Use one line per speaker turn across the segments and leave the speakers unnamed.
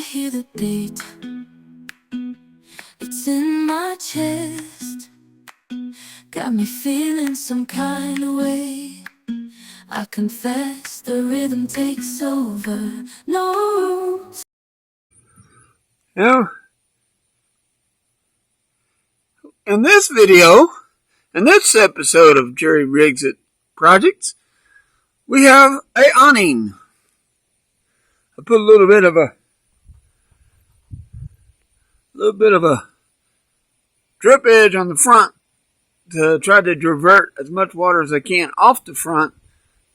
hear the beat, it's in my chest, got me feeling some kind of way. I confess the rhythm takes over, no room.
Now, in this video, in this episode of Jerry Riggs at Projects, we have a awning. I put a little bit of a drip edge on the front to try to divert as much water as I can off the front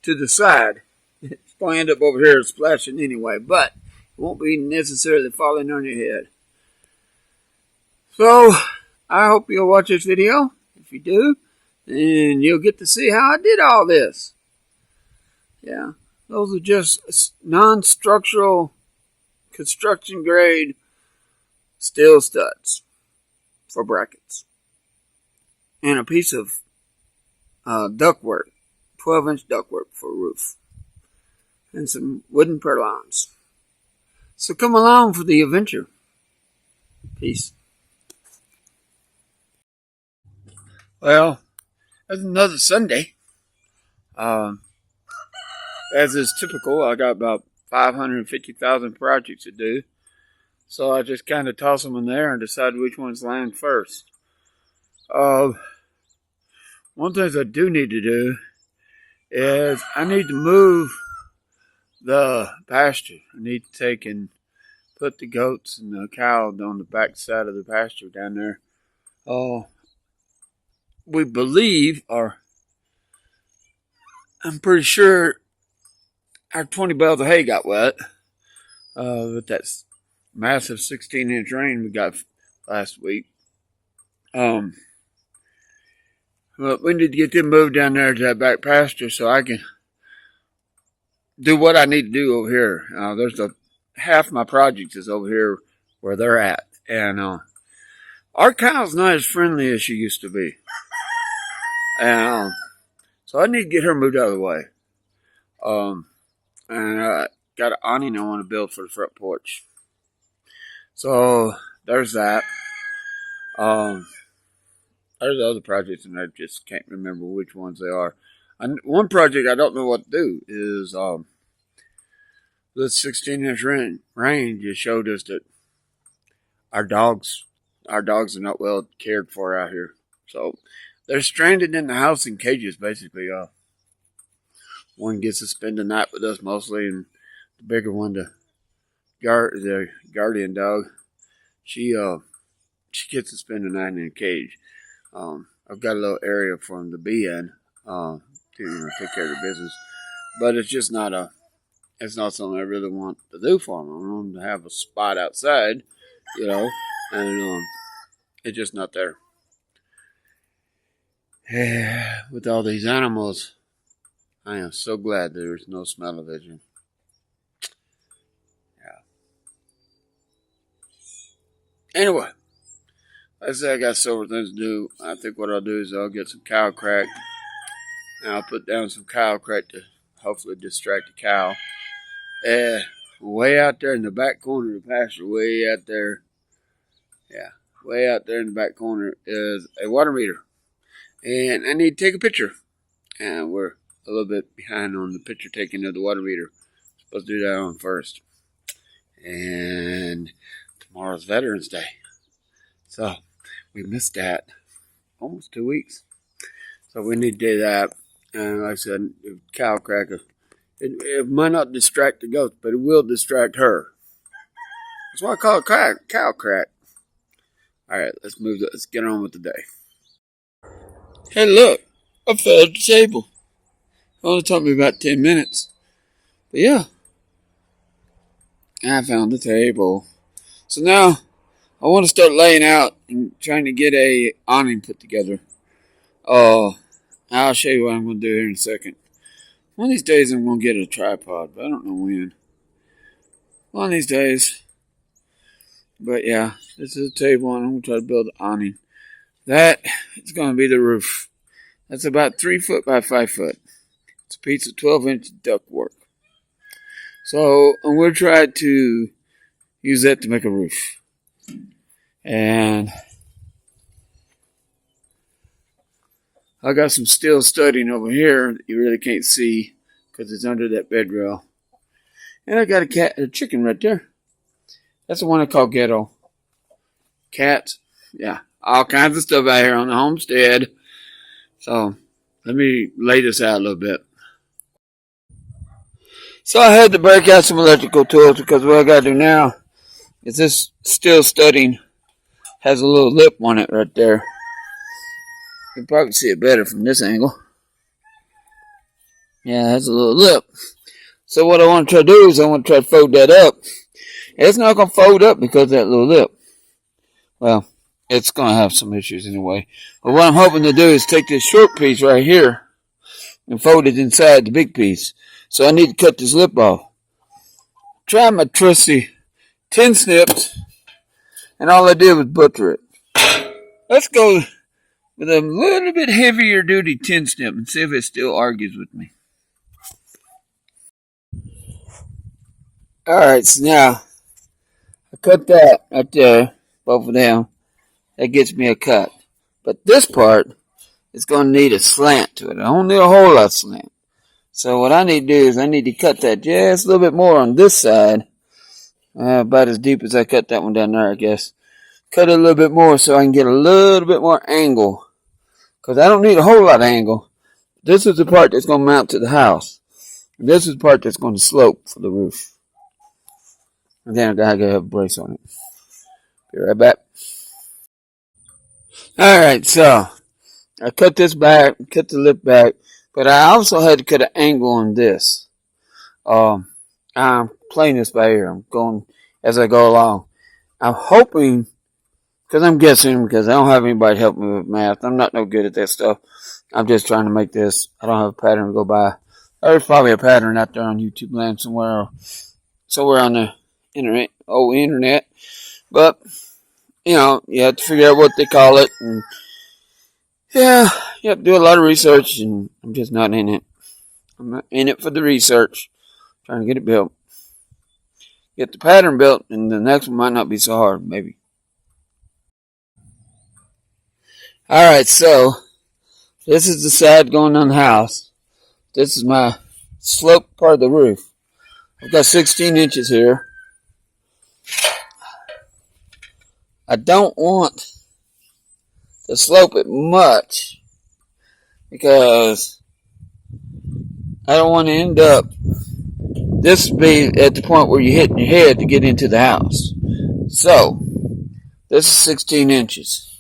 to the side. It's going to end up over here splashing anyway, but it won't be necessarily falling on your head. So, I hope you'll watch this video. If you do, then you'll get to see how I did all this. Yeah, those are just non-structural, construction grade steel studs for brackets. And a piece of ductwork, 12-inch ductwork for a roof. And some wooden purlins. So come along for the adventure. Peace. Well, that's another Sunday. As is typical, I got about 550,000 projects to do. So I just kind of toss them in there and decide which ones land first. One thing I do need to do is I need to move the pasture. I need to take and put the goats and the cow on the back side of the pasture down there. We believe, or I'm pretty sure, our 20 bales of hay got wet with that massive 16-inch rain we got last week. But we need to get them moved down there to that back pasture so I can do what I need to do over here. Half my project is over here where they're at. And our cow's not as friendly as she used to be. And so I need to get her moved out of the way. And I got an awning I want to build for the front porch. So there's that. There's other projects, and I just can't remember which ones they are. One project I don't know what to do is this 16-inch rain just showed us that our dogs are not well cared for out here. So they're stranded in the house in cages, basically. One gets to spend the night with us mostly, and the bigger one, the guardian dog, she gets to spend the night in a cage. I've got a little area for them to be in to take care of their business, but it's just not something I really want to do for them. I want them to have a spot outside, and it's just not there. With all these animals, I am so glad there's no smell-o-vision. Yeah. Anyway, like I said, I got several things to do. I think what I'll do is I'll get some cow crack, and I'll put down some cow crack to hopefully distract the cow. Way out there in the back corner of the pasture, way out there in the back corner is a water meter. And I need to take a picture. And we're a little bit behind on the picture taking of the water meter. Supposed to do that on first. And tomorrow's Veterans Day. So we missed that. Almost 2 weeks. So we need to do that. And like I said, cow cracker. It might not distract the goats, but it will distract her. That's why I call it cow crack. Alright, let's get on with the day. Hey, look, I found the table. It only took me about 10 minutes. But yeah, I found the table. So now, I want to start laying out and trying to get a awning put together. I'll show you what I'm going to do here in a second. One of these days I'm going to get a tripod, but I don't know when. One of these days. But yeah, this is a table and I'm going to try to build an awning. That is going to be the roof. That's about 3 foot by 5 foot. It's a piece of 12-inch ductwork. So I'm going to try to use that to make a roof. And I got some steel studding over here that you really can't see because it's under that bed rail. And I got a chicken right there. That's the one I call ghetto. Cats. Yeah. All kinds of stuff out here on the homestead. So let me lay this out a little bit. So I had to break out some electrical tools because what I got to do now is this steel studding has a little lip on it right there. You can probably see it better from this angle. Yeah, it has a little lip. So what I want to try to do is I want to try to fold that up. It's not going to fold up because of that little lip. Well, it's going to have some issues anyway. But what I'm hoping to do is take this short piece right here and fold it inside the big piece. So I need to cut this lip off. Try my trusty tin snips, and all I did was butcher it. Let's go with a little bit heavier duty tin snip and see if it still argues with me. Alright, so now I cut that right there, both of them. That gets me a cut. But this part is going to need a slant to it. I don't need a whole lot of slant. So what I need to do is I need to cut that just a little bit more on this side. About as deep as I cut that one down there, I guess. Cut it a little bit more so I can get a little bit more angle. Because I don't need a whole lot of angle. This is the part that's going to mount to the house. And this is the part that's going to slope for the roof. And then I got to have a brace on it. Be right back. Alright, so I cut this back, cut the lip back. But I also had to cut an angle on this. I'm playing this by ear. I'm going as I go along. I'm hoping, because I'm guessing, because I don't have anybody help me with math. I'm not no good at that stuff. I'm just trying to make this. I don't have a pattern to go by. There's probably a pattern out there on YouTube land somewhere on the internet. But, you have to figure out what they call it. And yeah, you have to do a lot of research, and I'm just not in it. I'm not in it for the research. I'm trying to get it built. Get the pattern built, and the next one might not be so hard, maybe. Alright, so this is the side going on the house. This is my slope part of the roof. I've got 16 inches here. I don't want to slope it much because I don't want to end up, this would be at the point where you're hitting your head to get into the house. So, this is 16 inches.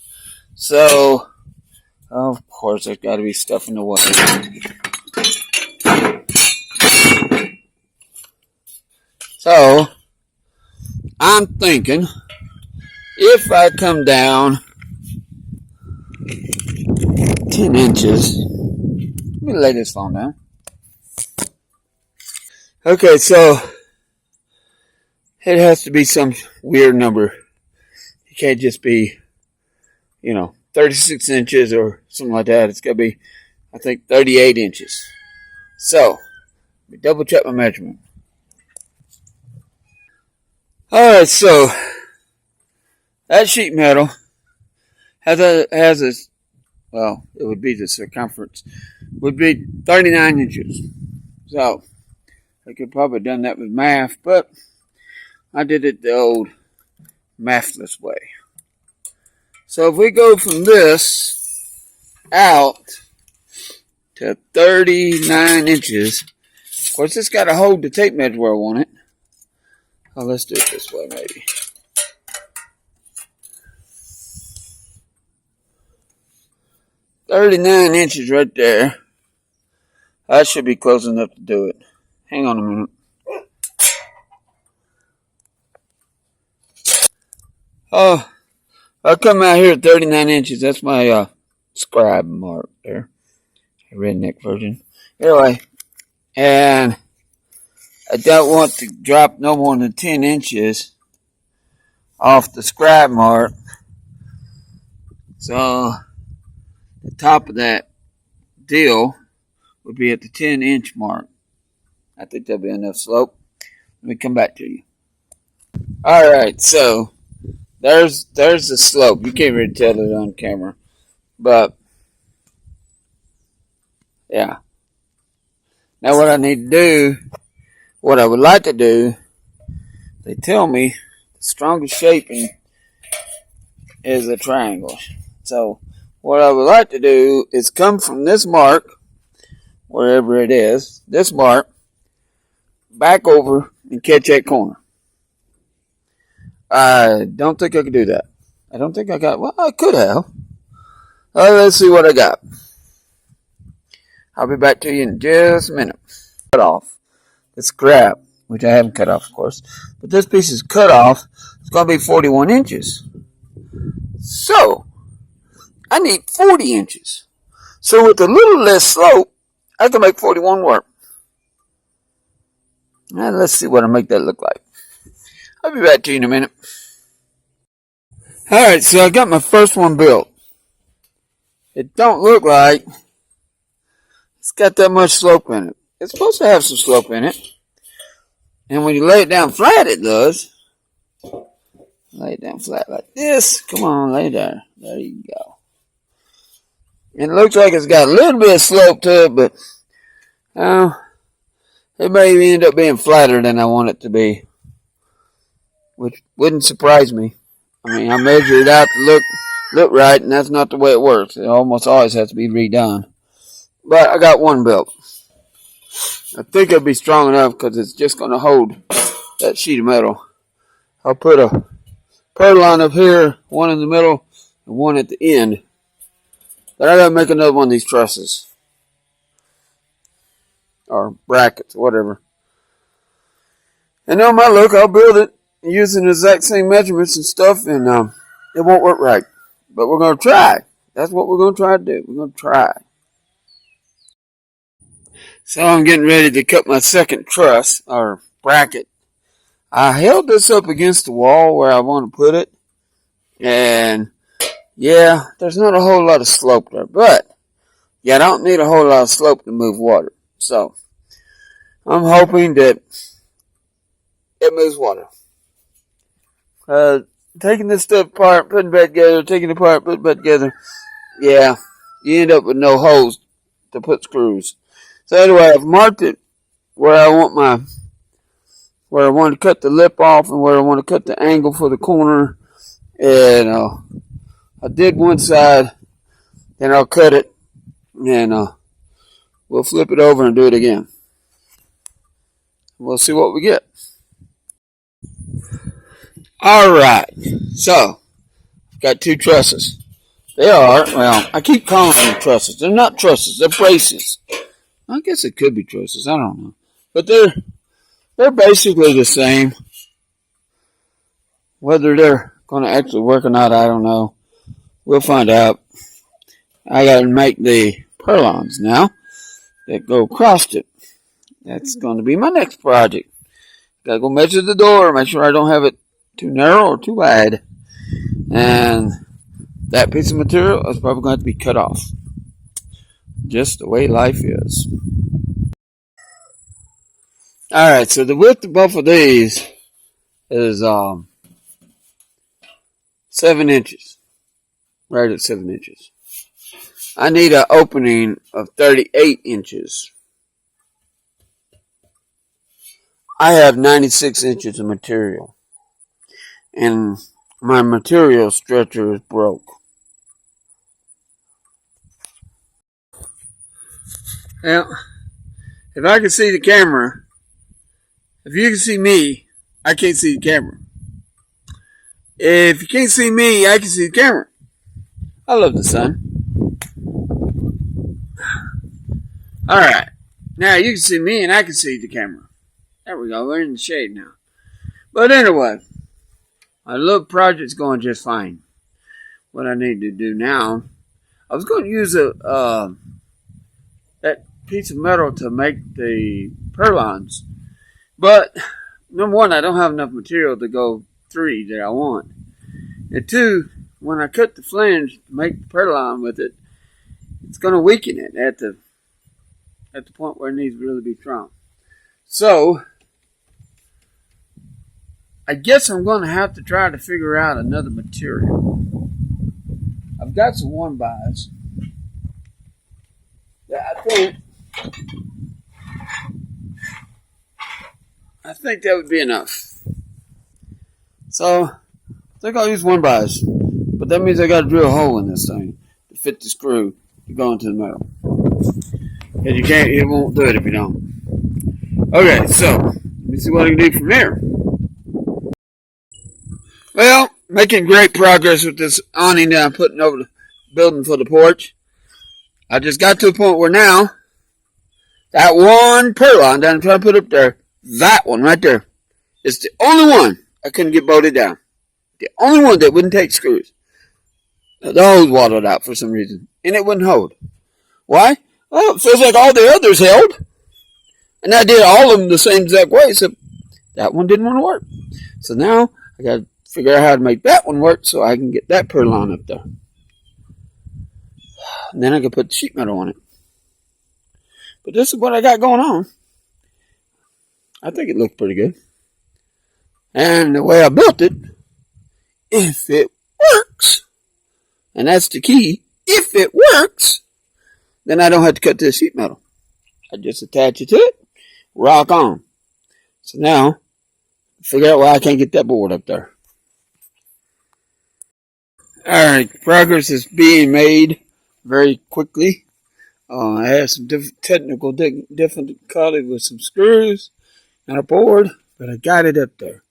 So, of course, there's got to be stuff in the way. So, I'm thinking, if I come down 10 inches, let me lay this phone down. Okay, so it has to be some weird number. It can't just be, 36 inches or something like that. It's got to be, I think, 38 inches. So, let me double check my measurement. Alright, so that sheet metal has a well, it would be the circumference, would be 39 inches. So, I could probably have done that with math, but I did it the old mathless way. So if we go from this out to 39 inches, of course it's got to hold the tape measure where I want it. Oh, let's do it this way maybe. $39 inches right there. I should be close enough to do it. Hang on a minute. Oh, I'll come out here at 39 inches. That's my scribe mark there. Redneck version. Anyway, and I don't want to drop no more than 10 inches off the scribe mark. So, the top of that deal would be at the 10-inch mark. I think that'll be enough slope. Let me come back to you. Alright, so there's the slope. You can't really tell it on camera. But yeah. Now what I need to do, what I would like to do, they tell me the strongest shaping is a triangle. So what I would like to do is come from this mark, wherever it is, this mark, back over and catch that corner. I don't think I could do that. I don't think I got, well, I could have. Let's see what I got. I'll be back to you in just a minute. Cut off this scrap, which I haven't cut off, of course. But this piece is cut off. It's going to be 41 inches. So, I need 40 inches. So with a little less slope, I can make 41 work. Now let's see what I make that look like. I'll be back to you in a minute. Alright, so I got my first one built. It don't look like it's got that much slope in it. It's supposed to have some slope in it. And when you lay it down flat, it does. Lay it down flat like this. Come on, lay there. There you go. And it looks like it's got a little bit of slope to it, but it may end up being flatter than I want it to be, which wouldn't surprise me. I mean, I measured it out to look right, and that's not the way it works. It almost always has to be redone. But I got one built. I think it'll be strong enough because it's just going to hold that sheet of metal. I'll put a purlin up here, one in the middle, and one at the end. But I got to make another one of these trusses. Or brackets, whatever. And on my look, I'll build it using the exact same measurements and stuff, and it won't work right. But we're going to try. That's what we're going to try to do. We're going to try. So I'm getting ready to cut my second truss, or bracket. I held this up against the wall where I want to put it. And, yeah, there's not a whole lot of slope there. But, yeah, I don't need a whole lot of slope to move water. So, I'm hoping that it moves water. Taking this stuff apart, putting it back together, taking it apart, putting it back together. Yeah, you end up with no holes to put screws. So anyway, I've marked it where I want to cut the lip off and where I want to cut the angle for the corner. And I did one side, then I'll cut it, and we'll flip it over and do it again. We'll see what we get. Alright, so, I've got two trusses. They are, well, I keep calling them trusses. They're not trusses, they're braces. I guess it could be trusses, I don't know. But they're basically the same. Whether they're going to actually work or not, I don't know. We'll find out. I got to make the purlins now that go across it. That's going to be my next project. Got to go measure the door, make sure I don't have it too narrow or too wide. And that piece of material is probably going to have to be cut off. Just the way life is. Alright, so the width of both of these is 7 inches. Right at 7 inches. I need an opening of 38 inches. I have 96 inches of material. And my material stretcher is broke. Now, if I can see the camera, if you can see me, I can't see the camera. If you can't see me, I can see the camera. I love the sun. Alright. Now you can see me and I can see the camera. There we go. We're in the shade now. But anyway, my little project's going just fine. What I need to do now, I was going to use that piece of metal to make the purlins. But, number one, I don't have enough material to go 3 that I want. And 2, when I cut the flange to make the purlin with it, it's going to weaken it at the point where it needs to really be strong. So, I guess I'm going to have to try to figure out another material. I've got some 1x that I think that would be enough. So I think I'll use 1x, but that means I got to drill a hole in this thing to fit the screw to go into the metal. And you can't, it won't do it if you don't. Okay, so let me see what I can do from here. Well, making great progress with this awning that I'm putting over the building for the porch. I just got to a point where now that one purlin that I'm trying to put up there, that one right there, is the only one I couldn't get bolted down. The only one that wouldn't take screws. The hose waddled out for some reason, and it wouldn't hold. Why? Well, it feels like all the others held, and I did all of them the same exact way, so that one didn't want to work. So now I got to figure out how to make that one work so I can get that purlin up there. And then I can put the sheet metal on it. But this is what I got going on. I think it looks pretty good. And the way I built it, if it works, and that's the key, if it works, then I don't have to cut this sheet metal. I just attach it to it, rock on. So now, figure out why I can't get that board up there. Alright, progress is being made very quickly. I had some technical difficulty with some screws and a board, but I got it up there.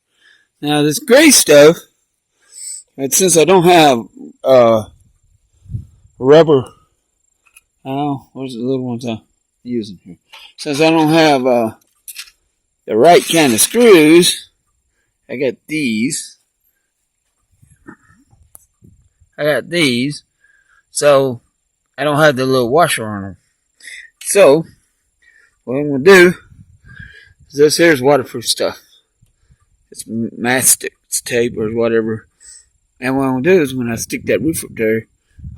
Now this gray stuff, and since I don't have rubber, where's the little ones I'm using here? Since I don't have the right kind of screws, I got these. So I don't have the little washer on them. So what I'm going to do is this here's waterproof stuff. It's mastic, it's tape or whatever. And what I'm going to do is when I stick that roof up there,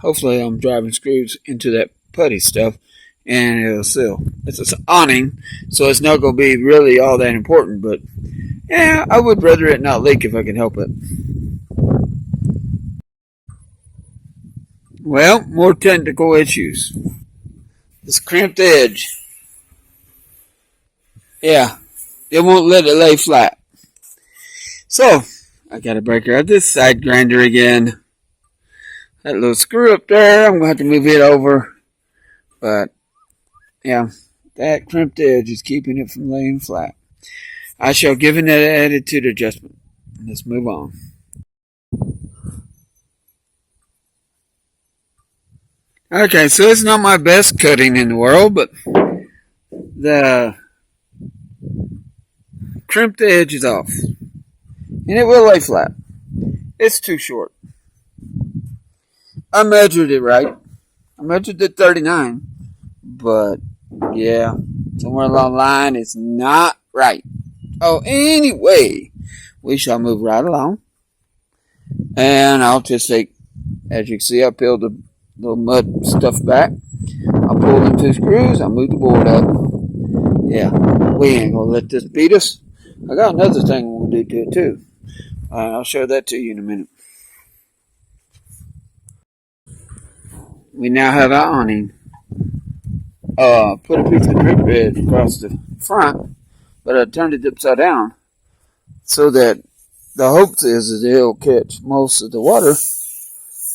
hopefully I'm driving screws into that putty stuff and it'll seal. It's an awning, so it's not going to be really all that important, but yeah, I would rather it not leak if I can help it. Well, more technical issues. This crimped edge. Yeah, it won't let it lay flat. So, I got to break out this side grinder again. That little screw up there, I'm going to have to move it over. But, yeah, that crimped edge is keeping it from laying flat. I shall give it an attitude adjustment. Let's move on. Okay, so it's not my best cutting in the world, but the crimped edge is off. And it will lay flat. It's too short. I measured it right. I measured it 39. But, yeah, somewhere along the line, it's not right. Oh, anyway, we shall move right along. And I'll just take, as you can see, I peeled the little mud stuff back. I'll pull them 2 screws. I'll move the board up. Yeah, we ain't going to let this beat us. I got another thing we'll do to it, too. I'll show that to you in a minute. We now have our awning. Put a piece of drip bed across the front, but I turned it upside down so that the hope is that it'll catch most of the water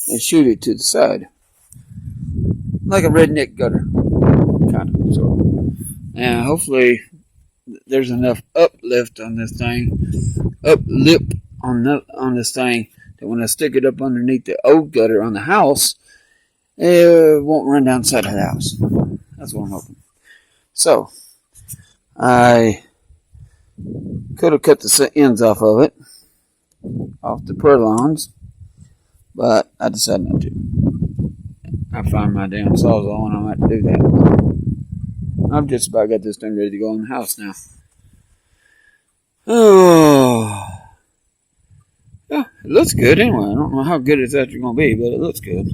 and shoot it to the side. Like a redneck gutter, kind of, sort of. And hopefully there's enough uplift on this thing, on this thing, that when I stick it up underneath the old gutter on the house, it won't run down the side of the house. That's what I'm hoping. So, I could have cut the ends off of it, off the purlins, but I decided not to. I find my damn sawzall and I might do that. I've just about got this thing ready to go in the house now. Oh, yeah, it looks good anyway. I don't know how good it's actually going to be, but it looks good.